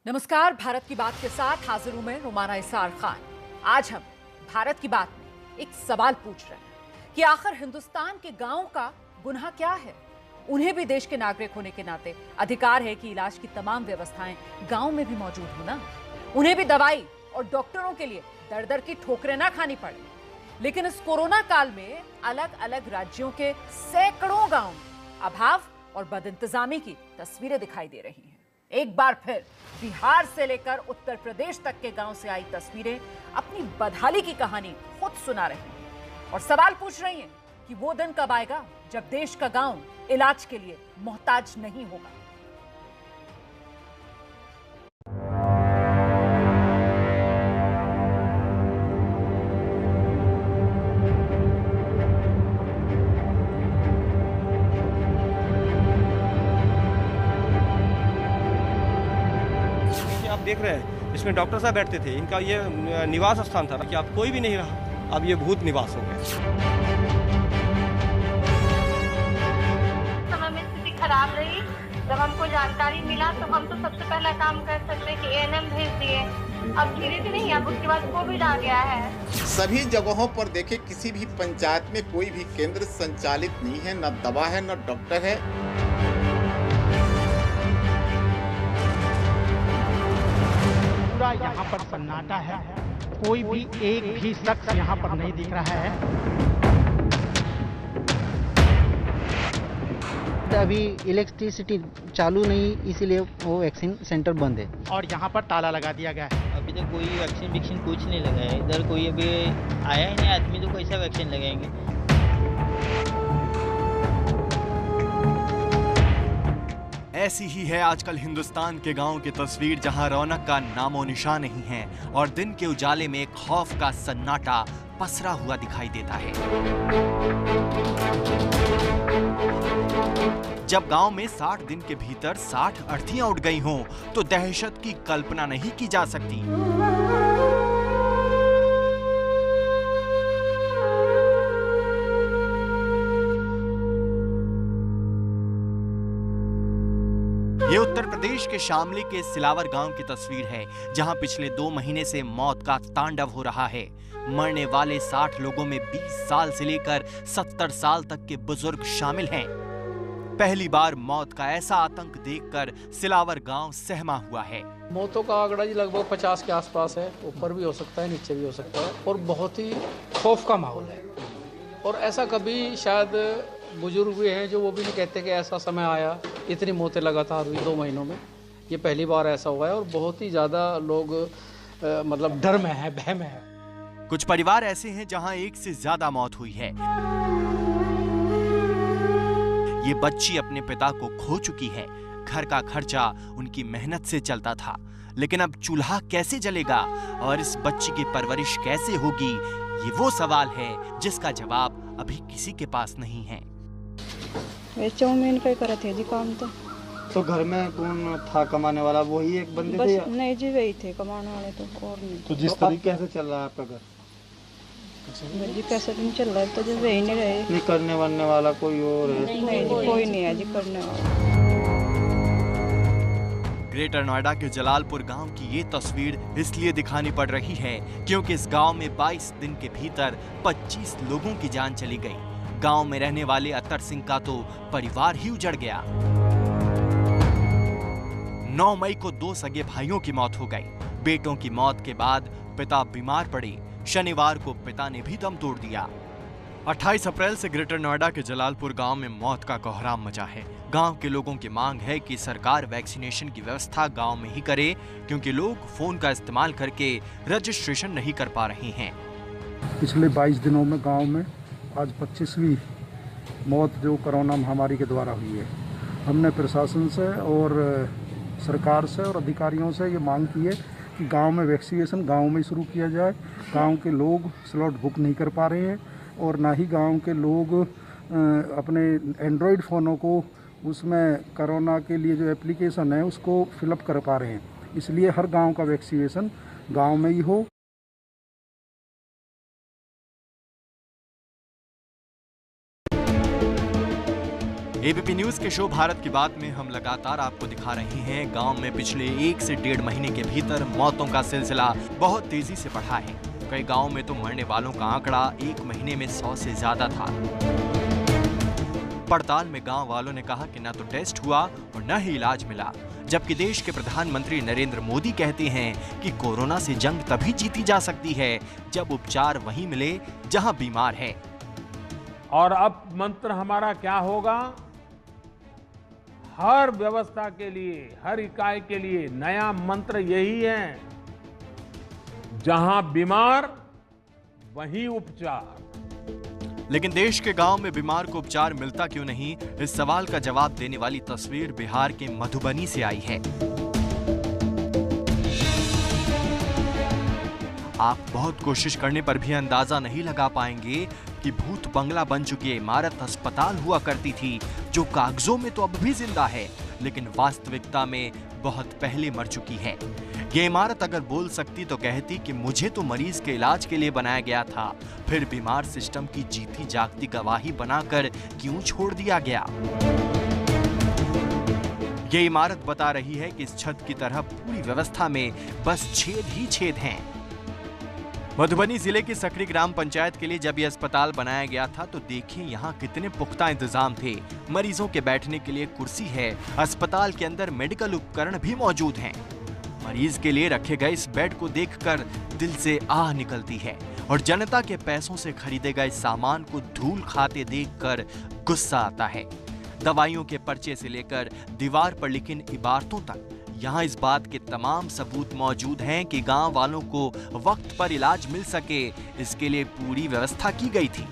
नमस्कार, भारत की बात के साथ हाजिर हूं मैं रुमाना इसार खान। आज हम भारत की बात में एक सवाल पूछ रहे हैं कि आखिर हिंदुस्तान के गांवों का गुनाह क्या है। उन्हें भी देश के नागरिक होने के नाते अधिकार है कि इलाज की तमाम व्यवस्थाएं गांव में भी मौजूद हो ना। उन्हें भी दवाई और डॉक्टरों के लिए दर दर की ठोकरें ना खानी पड़े। लेकिन इस कोरोना काल में अलग अलग राज्यों के सैकड़ों गांव में अभाव और बदइंतजामी की तस्वीरें दिखाई दे रही हैं। एक बार फिर बिहार से लेकर उत्तर प्रदेश तक के गांव से आई तस्वीरें अपनी बदहाली की कहानी खुद सुना रही हैं और सवाल पूछ रही हैं कि वो दिन कब आएगा जब देश का गांव इलाज के लिए मोहताज नहीं होगा। आप देख रहे हैं इसमें डॉक्टर साहब बैठते थे, इनका ये निवास स्थान था कि अब कोई भी नहीं रहा, अब ये भूत निवास हो गया। समय में स्थिति खराब रही, जब हमको जानकारी मिला तो हम तो सबसे पहला काम कर सकते कि एएनएम भेज दिए। अब धीरे धीरे नहीं, अब उसके बाद कोविड आ गया है। सभी जगहों पर देखे किसी भी पंचायत में कोई भी केंद्र संचालित नहीं है, न दवा है न डॉक्टर है। पूरा यहाँ पर सन्नाटा है, कोई भी एक भी शख्स यहाँ पर नहीं दिख रहा है। अभी इलेक्ट्रिसिटी चालू नहीं, इसीलिए वो वैक्सीन सेंटर बंद है और यहाँ पर ताला लगा दिया गया है। अभी तक कोई वैक्सीन कुछ नहीं लगा है, इधर कोई अभी आया ही नहीं आदमी, तो कैसा वैक्सीन लगाएंगे। ऐसी ही है आजकल हिंदुस्तान के गांव की तस्वीर, जहां रौनक का नामो निशान नहीं है और दिन के उजाले में एक खौफ का सन्नाटा पसरा हुआ दिखाई देता है। जब गांव में 60 दिन के भीतर 60 अर्थियां उड़ गई हों, तो दहशत की कल्पना नहीं की जा सकती। ये उत्तर प्रदेश के शामली के सिलावर गांव की तस्वीर है, जहां पिछले 2 महीने से मौत का तांडव हो रहा है। मरने वाले 60 लोगों में 20 साल से लेकर 70 साल तक के बुजुर्ग शामिल हैं। पहली बार मौत का ऐसा आतंक देखकर सिलावर गांव सहमा हुआ है। मौतों का आंकड़ा जी लगभग 50 के आसपास है, ऊपर भी हो सकता है, नीचे भी हो सकता है और बहुत ही खौफ का माहौल है। और ऐसा कभी शायद बुजुर्ग भी हैं जो वो भी नहीं कहते कि ऐसा समय आया, इतनी मौतें लगातार हुई 2 महीनों में। ये पहली बार ऐसा हुआ है और बहुत ही ज़्यादा लोग मतलब डर में है, भय में है। कुछ परिवार ऐसे हैं जहां एक से ज्यादा मौत हुई है। ये बच्ची अपने पिता को खो चुकी है। घर का खर्चा उनकी मेहनत से चलता था, लेकिन अब चूल्हा कैसे जलेगा और इस बच्ची की परवरिश कैसे होगी, ये वो सवाल है जिसका जवाब अभी किसी के पास नहीं है। चाउमीन का करे थे जी काम तो घर में कौन था कमाने वाला? वही एक बंदे बस थे? नहीं जी, वही थे कमाने वाले तो और नहीं। तो जिस तरीके से चल रहा है आपका घर जी, कैसे दिन चल रहा है तो जब वही नहीं रहे। नहीं करने वालने वाला कोई और है? नहीं जी, कोई नहीं है जी करने वाला। ग्रेटर नोएडा के जलालपुर गांव की ये तस्वीर इसलिए दिखानी पड़ रही है क्योंकि इस गांव में 22 दिन के भीतर 25 लोगों की जान चली गई। गांव में रहने वाले अतर सिंह का तो परिवार ही उजड़ गया। 9 मई को 2 सगे भाइयों की मौत हो गई। बेटों की मौत के बाद पिता बीमार पड़े। शनिवार को पिता ने भी दम तोड़ दिया। 28 अप्रैल से ग्रेटर नोएडा के जलालपुर गांव में मौत का कोहराम मचा है। गांव के लोगों की मांग है कि सरकार वैक्सीनेशन की व्यवस्था गांव में ही करे, क्योंकि लोग फोन का इस्तेमाल करके रजिस्ट्रेशन नहीं कर पा रहे हैं। पिछले 22 दिनों में गांव में आज 25वीं मौत जो कोरोना महामारी के द्वारा हुई है। हमने प्रशासन से और सरकार से और अधिकारियों से ये मांग की है कि गांव में वैक्सीनेशन गांव में ही शुरू किया जाए। गांव के लोग स्लॉट बुक नहीं कर पा रहे हैं और ना ही गांव के लोग अपने एंड्रॉयड फ़ोनों को उसमें कोरोना के लिए जो एप्लीकेशन है उसको फिलअप कर पा रहे हैं। इसलिए हर गांव का वैक्सीनेशन गांव में ही हो। एबीपी न्यूज के शो भारत की बात में हम लगातार आपको दिखा रहे हैं गांव में पिछले 1 से 1.5 महीने के भीतर मौतों का सिलसिला बहुत तेजी से बढ़ा है। कई गांवों में तो मरने वालों का आंकड़ा 1 महीने में 100 से ज्यादा था। पड़ताल में गांव वालों ने कहा कि न तो टेस्ट हुआ और न ही इलाज मिला, जबकि देश के प्रधानमंत्री नरेंद्र मोदी कहते हैं कि कोरोना से जंग तभी जीती जा सकती है जब उपचार वहीं मिले जहां बीमार है। और अब मंत्र हमारा क्या होगा? हर व्यवस्था के लिए, हर इकाई के लिए नया मंत्र यही है, जहां बीमार वहीं उपचार। लेकिन देश के गांव में बीमार को उपचार मिलता क्यों नहीं, इस सवाल का जवाब देने वाली तस्वीर बिहार के मधुबनी से आई है। आप बहुत कोशिश करने पर भी अंदाजा नहीं लगा पाएंगे कि भूत बंगला बन चुकी इमारत अस्पताल हुआ करती थी, जो कागजों में तो अब भी जिंदा है लेकिन वास्तविकता में बहुत पहले मर चुकी है। ये इमारत अगर बोल सकती तो कहती कि मुझे तो मरीज के इलाज के लिए बनाया गया था, फिर बीमार सिस्टम की जीती जागती गवाही बनाकर क्यों छोड़ दिया गया। ये इमारत बता रही है कि इस छत की तरह पूरी व्यवस्था में बस छेद ही छेद हैं। मधुबनी जिले की सकरी ग्राम पंचायत के लिए जब यह अस्पताल बनाया गया था तो देखिए यहाँ कितने पुख्ता इंतजाम थे। मरीजों के बैठने के लिए कुर्सी है, अस्पताल के अंदर मेडिकल उपकरण भी मौजूद हैं। मरीज के लिए रखे गए इस बेड को देखकर दिल से आह निकलती है और जनता के पैसों से खरीदे गए सामान को धूल खाते देखकर गुस्सा आता है। दवाइयों के पर्चे से लेकर दीवार पर लिखी इबारतों तक यहाँ इस बात के तमाम सबूत मौजूद हैं कि गांव वालों को वक्त पर इलाज मिल सके, इसके लिए पूरी व्यवस्था की गई थी।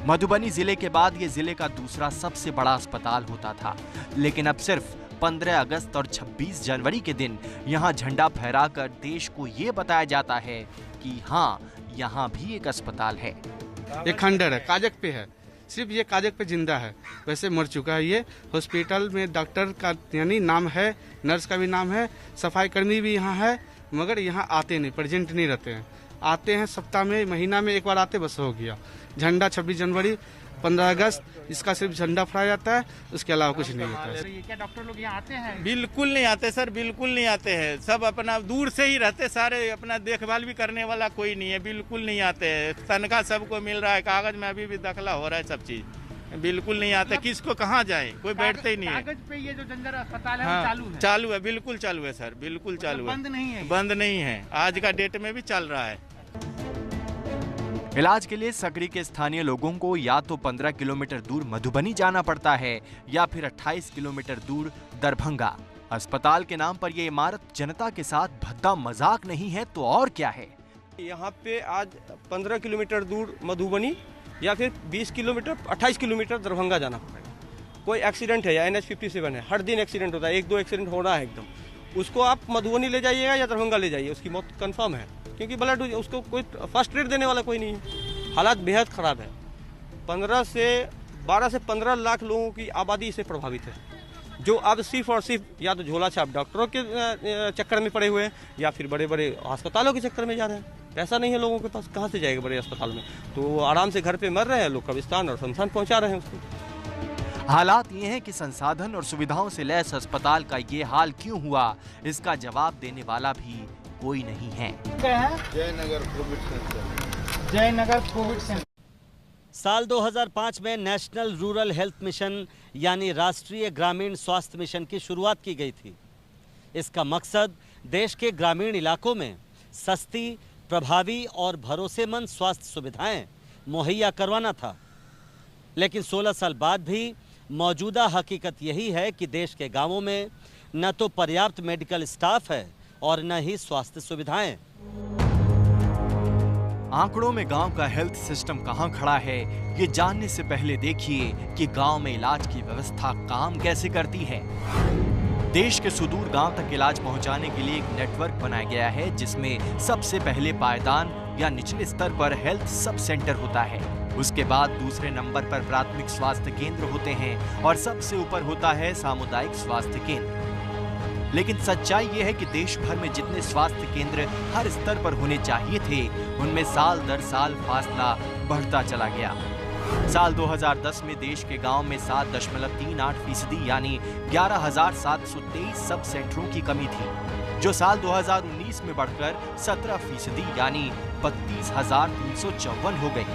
मधुबनी जिले के बाद ये जिले का दूसरा सबसे बड़ा अस्पताल होता था, लेकिन अब सिर्फ 15 अगस्त और 26 जनवरी के दिन यहाँ झंडा फहराकर देश को ये बताया जाता है कि हाँ, यहाँ भी एक अस्पताल है। ये खंडर है, कागज पे है, सिर्फ ये कागज पे जिंदा है, वैसे मर चुका है। ये हॉस्पिटल में डॉक्टर का यानी नाम है, नर्स का भी नाम है, सफाई कर्मी भी यहाँ है, मगर यहाँ आते नहीं, प्रेजेंट नहीं रहते हैं। आते हैं सप्ताह में, महीना में एक बार आते, बस हो गया। झंडा 26 जनवरी 15 अगस्त इसका सिर्फ झंडा फहराया जाता है, उसके अलावा कुछ नहीं होता है। क्या डॉक्टर लोग यहाँ आते हैं? बिल्कुल नहीं आते सर, बिल्कुल नहीं आते हैं। सब अपना दूर से ही रहते सारे, अपना देखभाल भी करने वाला कोई नहीं है, बिल्कुल नहीं आते हैं। तनख्वाह सबको मिल रहा है, कागज में अभी भी दखला हो रहा है, सब चीज बिल्कुल नहीं आते। किसको कहाँ जाए, कोई बैठते ही नहीं है। कागज पे ये जो जंजर अस्पताल है, हाँ, वो चालू है? चालू है, बिल्कुल चालू है सर, बिल्कुल चालू है, बंद नहीं है? बंद नहीं है, आज का डेट में भी चल रहा है। इलाज के लिए सकरी के स्थानीय लोगों को या तो 15 किलोमीटर दूर मधुबनी जाना पड़ता है या फिर 28 किलोमीटर दूर दरभंगा। अस्पताल के नाम पर यह इमारत जनता के साथ भद्दा मजाक नहीं है तो और क्या है। यहाँ पे आज 15 किलोमीटर दूर मधुबनी या फिर 20 किलोमीटर 28 किलोमीटर दरभंगा जाना पड़ेगा। कोई एक्सीडेंट है या NH57 है, हर दिन एक्सीडेंट होता है, 1-2 एक्सीडेंट हो रहा है एकदम। उसको आप मधुबनी ले जाइएगा या दरभंगा ले जाइए, उसकी मौत कंफर्म है, क्योंकि ब्लड उसको कोई फर्स्ट एड देने वाला कोई नहीं है। हालात बेहद खराब है। 12 से 15 लाख लोगों की आबादी से प्रभावित है, जो अब सिर्फ और सिर्फ या तो झोला छाप डॉक्टरों के चक्कर में पड़े हुए हैं या फिर बड़े बड़े अस्पतालों के चक्कर में जा रहे हैं। पैसा नहीं है लोगों के पास, कहाँ से जाएगा बड़े अस्पताल में, तो आराम से घर पे मर रहे हैं लोग, कब्रिस्तान और शमशान पहुंचा रहे हैं उसको। हालात ये हैं कि संसाधन और सुविधाओं से लैस अस्पताल का ये हाल क्यों हुआ, इसका जवाब देने वाला भी कोई नहीं है। Jaynagar Covid centre, Jaynagar Covid centre. साल 2005 में नेशनल रूरल हेल्थ मिशन यानी राष्ट्रीय ग्रामीण स्वास्थ्य मिशन की शुरुआत की गई थी। इसका मकसद देश के ग्रामीण इलाकों में सस्ती, प्रभावी और भरोसेमंद स्वास्थ्य सुविधाएं मुहैया करवाना था। लेकिन 16 साल बाद भी मौजूदा हकीकत यही है कि देश के गांवों में न तो पर्याप्त मेडिकल स्टाफ है और न ही स्वास्थ्य सुविधाएं। आंकड़ों में गांव का हेल्थ सिस्टम कहां खड़ा है, ये जानने से पहले देखिए कि गांव में इलाज की व्यवस्था काम कैसे करती है। देश के सुदूर गांव तक इलाज पहुंचाने के लिए एक नेटवर्क बनाया गया है, जिसमें सबसे पहले पायदान या निचले स्तर पर हेल्थ सब सेंटर होता है। उसके बाद दूसरे नंबर पर प्राथमिक स्वास्थ्य केंद्र होते हैं और सबसे ऊपर होता है सामुदायिक स्वास्थ्य केंद्र। लेकिन सच्चाई ये है कि देश भर में जितने स्वास्थ्य केंद्र हर स्तर पर होने चाहिए थे, उनमें साल दर साल फासला बढ़ता चला गया। साल 2010 में देश के गांव में 7.38% यानी 11,723 सब सेंटरों की कमी थी, जो साल 2019 में बढ़कर 17% यानी 32,354 हो गई।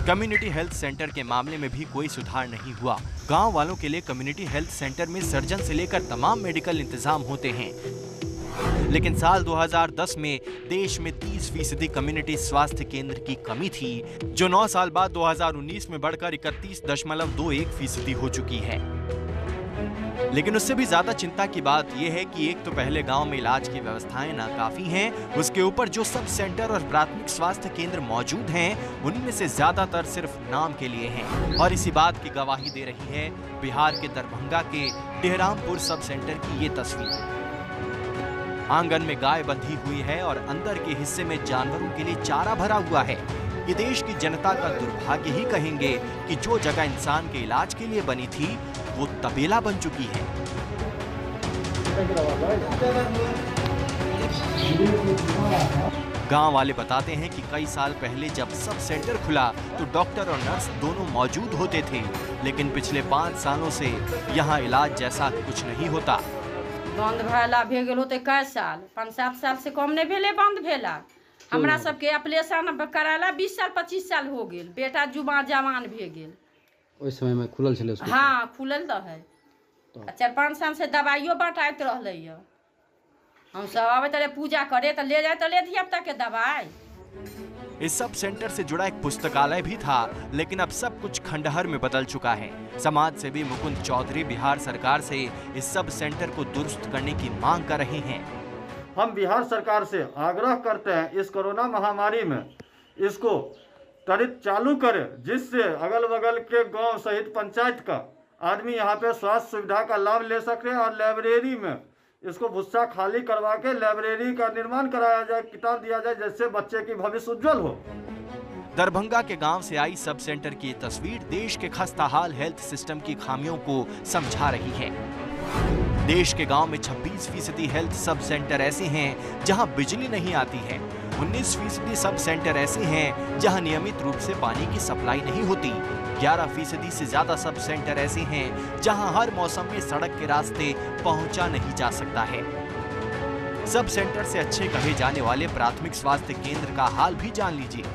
कम्युनिटी हेल्थ सेंटर के मामले में भी कोई सुधार नहीं हुआ। गांव वालों के लिए कम्युनिटी हेल्थ सेंटर में सर्जन से लेकर तमाम मेडिकल इंतजाम होते हैं, लेकिन साल 2010 में देश में 30% कम्युनिटी स्वास्थ्य केंद्र की कमी थी, जो 9 साल बाद 2019 में बढ़कर 31.21% हो चुकी है। लेकिन उससे भी ज्यादा चिंता की बात यह है कि एक तो पहले गांव में इलाज की व्यवस्थाएं नाकाफी हैं, उसके ऊपर जो सब सेंटर और प्राथमिक स्वास्थ्य केंद्र मौजूद हैं, उनमें से ज्यादातर सिर्फ नाम के लिए हैं। और इसी बात की गवाही दे रही है बिहार के दरभंगा के टेहरामपुर सब सेंटर की ये तस्वीर। आंगन में गाय बंधी हुई है और अंदर के हिस्से में जानवरों के लिए चारा भरा हुआ है। ये देश की जनता का दुर्भाग्य ही कहेंगे कि जो जगह इंसान के इलाज के लिए बनी थी, वो तबेला बन चुकी है। गांव वाले बताते हैं कि कई साल पहले जब सब सेंटर खुला तो डॉक्टर और नर्स दोनों मौजूद होते थे, लेकिन पिछले 5 सालों से यहाँ इलाज जैसा कुछ नहीं होता। बंद भेला भे गेल होते कई साल, 5-7 साल से कम नहीं भेले बंद भेला। हमरा सबके ऑपरेशन कराला 20 साल 25 साल हो गेल, बेटा जुबान जवान भे गेल। ओइ समय में खुलल छले? हाँ खुलल रहे। 4-5 साल से दवाइयो बटाइत रहले। हम सब आबे तले पूजा करे तो ले जाए तो ले धिया पुता के दवाई। इस सब सेंटर से जुड़ा एक पुस्तकालय भी था, लेकिन अब सब कुछ खंडहर में बदल चुका है। समाज सेवी मुकुंद चौधरी बिहार सरकार से इस सब सेंटर को दुरुस्त करने की मांग कर रहे हैं। हम बिहार सरकार से आग्रह करते हैं इस कोरोना महामारी में इसको त्वरित चालू करें, जिससे अगल बगल के गांव सहित पंचायत का आदमी यहाँ पे स्वास्थ्य सुविधा का लाभ ले सके और लाइब्रेरी में इसको भुस्सा खाली करवा के लाइब्रेरी का निर्माण कराया जाए, किताब दिया जाए, जिससे बच्चे की भविष्य उज्जवल हो। दरभंगा के गांव से आई सब सेंटर की तस्वीर देश के खस्ताहाल हेल्थ सिस्टम की खामियों को समझा रही है। देश के गांव में 26% हेल्थ सब सेंटर ऐसे हैं जहां बिजली नहीं आती है। 19% सब सेंटर ऐसे हैं जहां नियमित रूप से पानी की सप्लाई नहीं होती। 11% से ज्यादा सब सेंटर ऐसे हैं जहां हर मौसम में सड़क के रास्ते पहुंचा नहीं जा सकता है। सब सेंटर से अच्छे कहे जाने वाले प्राथमिक स्वास्थ्य केंद्र का हाल भी जान लीजिए।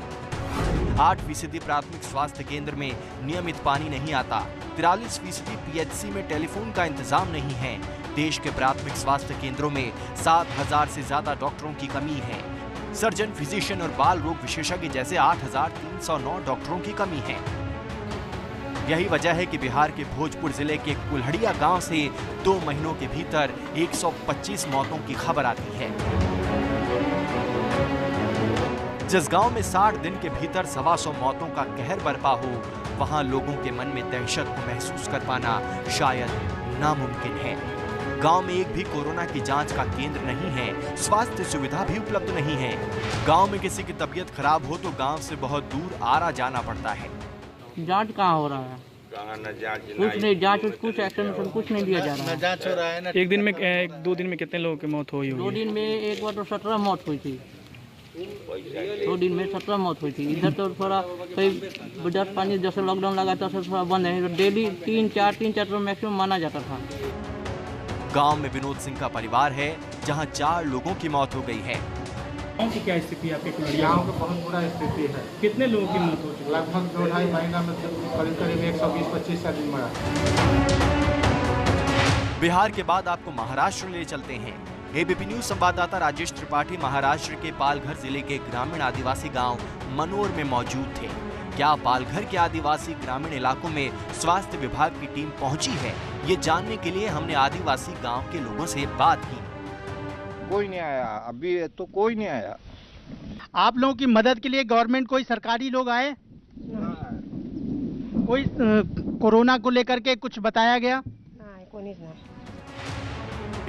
8% प्राथमिक स्वास्थ्य केंद्र में नियमित पानी नहीं आता। 43% पीएचसी में टेलीफोन का इंतजाम नहीं है। देश के प्राथमिक स्वास्थ्य केंद्रों में 7,000 से ज्यादा डॉक्टरों की कमी है। सर्जन, फिजिशियन और बाल रोग विशेषज्ञ जैसे 8,309 डॉक्टरों की कमी है। यही वजह है कि बिहार के भोजपुर जिले के कुल्हड़िया गांव से 2 महीनों के भीतर 125 मौतों की खबर आती है। जिस गांव में 60 दिन के भीतर 125 मौतों का कहर बरपा हो, वहां लोगों के मन में दहशत को महसूस कर पाना शायद नामुमकिन है। गांव में एक भी कोरोना की जांच का केंद्र नहीं है, स्वास्थ्य सुविधा भी उपलब्ध नहीं है। गांव में किसी की तबीयत खराब हो तो गांव से बहुत दूर आरा जाना पड़ता है। जांच कहाँ हो रहा है? कुछ नहीं, जांच कुछ एक्शन कुछ नहीं दिया जा रहा है। जांच हो रहा है ना। एक दिन में 2 दिन में कितने लोगों की मौत हुई होगी? 2 दिन में एक बार तो 17 मौत हुई थी। 2 दिन में 17 मौत हुई थी। इधर तो थोड़ा कई 10-5 जैसे लॉकडाउन लगा था थोड़ा बंद है, तो डेली 3-4 तो मैक्सिमम माना जाता था। गांव में विनोद सिंह का परिवार है, जहां 4 लोगों की मौत हो गई है। गाँव की क्या स्थिति है आपके कुल्हड़िया? गाँव की बहुत बुरा स्थिति है। कितने लोगों की मौत हो चुकी है? लगभग 2-2.5 महीना में करीब 120-25 आदमी मरा। बिहार के बाद आपको महाराष्ट्र ले चलते हैं। एबीपी न्यूज संवाददाता राजेश त्रिपाठी महाराष्ट्र के पालघर जिले के ग्रामीण आदिवासी गांव मनोर में मौजूद थे। क्या पालघर के आदिवासी ग्रामीण इलाकों में स्वास्थ्य विभाग की टीम पहुंची है, ये जानने के लिए हमने आदिवासी गांव के लोगों से बात की। कोई नहीं आया, अभी तो कोई नहीं आया। आप लोगों की मदद के लिए गवर्नमेंट कोई सरकारी लोग आए? कोई कोरोना को लेकर के कुछ बताया गया?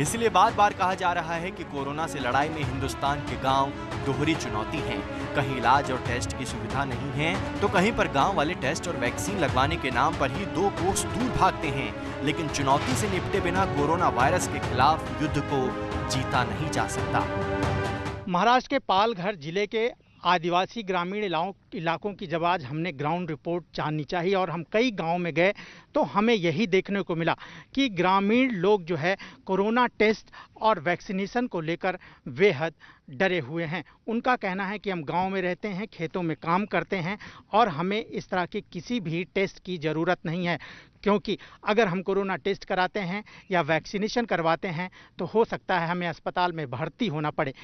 इसलिए बार बार कहा जा रहा है कि कोरोना से लड़ाई में हिंदुस्तान के गांव दोहरी चुनौती है। कहीं इलाज और टेस्ट की सुविधा नहीं है तो कहीं पर गांव वाले टेस्ट और वैक्सीन लगवाने के नाम पर ही 2 कोस दूर भागते हैं। लेकिन चुनौती से निपटे बिना कोरोना वायरस के खिलाफ युद्ध को जीता नहीं जा सकता। महाराष्ट्र के पालघर जिले के आदिवासी ग्रामीण इलाकों की जब आज हमने ग्राउंड रिपोर्ट जाननी चाहिए और हम कई गांव में गए तो हमें यही देखने को मिला कि ग्रामीण लोग जो है कोरोना टेस्ट और वैक्सीनेशन को लेकर बेहद डरे हुए हैं। उनका कहना है कि हम गांव में रहते हैं, खेतों में काम करते हैं और हमें इस तरह के किसी भी टेस्ट की ज़रूरत नहीं है, क्योंकि अगर हम कोरोना टेस्ट कराते हैं या वैक्सीनेशन करवाते हैं तो हो सकता है हमें अस्पताल में भर्ती होना पड़े।